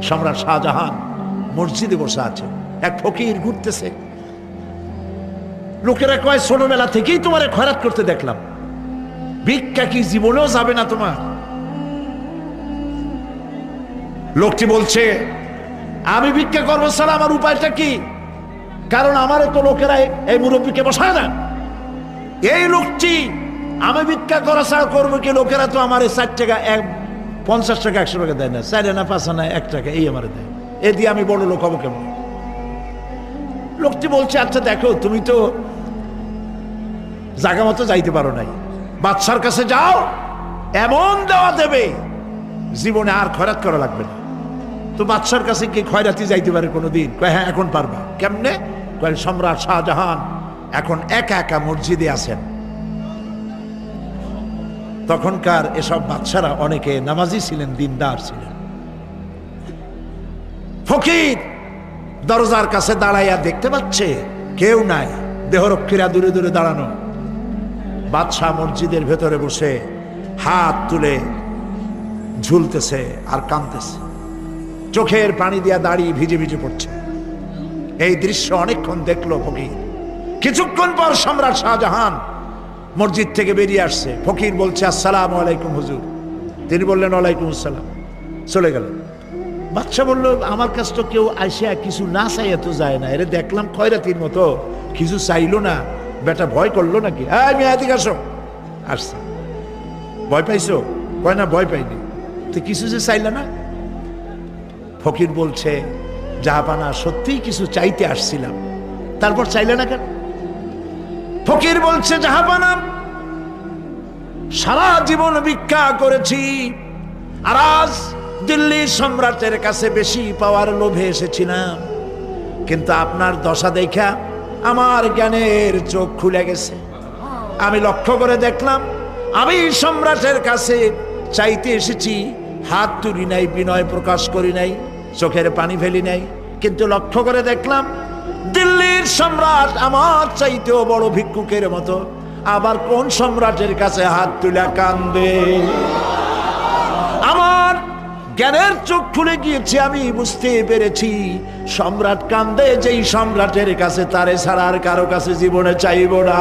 সম্রাট শাহজাহান মসজিদে বসে আছে, এক ফকির ঘুরতেছে। লোকেরা কয় ছোটবেলা থেকেই তোমারে খয়রাত করতে দেখলাম, ভিক্ষা কি জীবনেও যাবে না তোমার? লোকটি বলছে, আমি ভিক্ষা করবো ছাড়া আমার উপায়টা কি? কারণ আমারে তো লোকেরা এই মুরব্বীকে বসায় না। এই লোকটি আমি ভিক্ষা করা ছাড়া করবো কি? লোকেরা তো আমার 4 টাকা 50 টাকা 100 টাকা দেয় না, 4 আনা 5 আনা 1 টাকা এই আমার দেয়, এ দিয়ে আমি বড় লোক হবো কেমন? লোকটি বলছে, আচ্ছা দেখো, তুমি তো জায়গা মতো যাইতে পারো নাই, বাদশার কাছে যাও, এমন দেওয়া দেবে জীবনে আর খয়রাত করা লাগবে না। তো বাদশার কাছে কি খয়রাতি যাইতে পারে কোনোদিন? কয় হ্যাঁ, এখন পারবা। কেমনে? কয় সম্রাট শাহজাহান এখন একা একা মসজিদে আছেন। তখনকার এসব বাদশারা অনেকে নামাজি ছিলেন, দিনদার ছিলেন। ফকির দরজার কাছে দাঁড়াইয়া দেখতে পাচ্ছে কেউ নাই, দেহরক্ষীরা দূরে দূরে দাঁড়ানো। বাদশাহ মসজিদের ভেতরে বসে হাত তুলে ঝুলতেছে আর কাঁদতেছে, চোখের পানি দিয়া দাঁড়িয়ে ভিজে ভিজে পড়ছে। এই দৃশ্য অনেকক্ষণ দেখলো ফকির। কিছুক্ষণ পর সম্রাট শাহজাহান মসজিদ থেকে বেরিয়ে আসছে। ফকির বলছে, আসসালামু আলাইকুম হুজুর। তিনি বললেন, ওয়ালাইকুম আসসালাম। চলে গেল। বাদশা বলল, আমার কাছ তো কেউ আইসা কিছু না চাইয়া তো যায় না, এরে দেখলাম খয়রাতির মতো কিছু চাইলো না, বেটা ভয় করলো নাকি? আমি এদিকে আসো। আসছে। ভয় পাইছো? কয় না, ভয় পাইনি। তো কিছু যে চাইলে না? ফকির বলছে, জাহাপানা সত্যিই কিছু চাইতে আসছিলাম, তারপর চাইলে না কেন? ফকির বলছে, জাহাপানা সারা জীবন ভিক্ষা করেছি, আর আজ দিল্লির সম্রাটের কাছে বেশি পাওয়ার লোভে এসেছিলাম, কিন্তু আপনার দশা দেখা আমার জ্ঞানের চোখ খুলে গেছে। আমি লক্ষ্য করে দেখলাম, আমি সম্রাটের কাছে চাইতে এসেছি, হাত তুলি নাই, বিনয় প্রকাশ করি নাই, চোখের পানি ফেলি নাই, কিন্তু লক্ষ্য করে দেখলাম দিল্লির সম্রাট আমার চাইতেও বড় ভিক্ষুকের মতো। আবার কোন সম্রাটের কাছে হাত তুলে কান্দে? আমার জ্ঞানের চোখ খুলে গিয়েছে, আমি বুঝতে পেরেছি সম্রাট কান্দে যেই সম্রাটের কাছে, তারে ছাড়া আর কারো কাছে জীবনে চাইব না।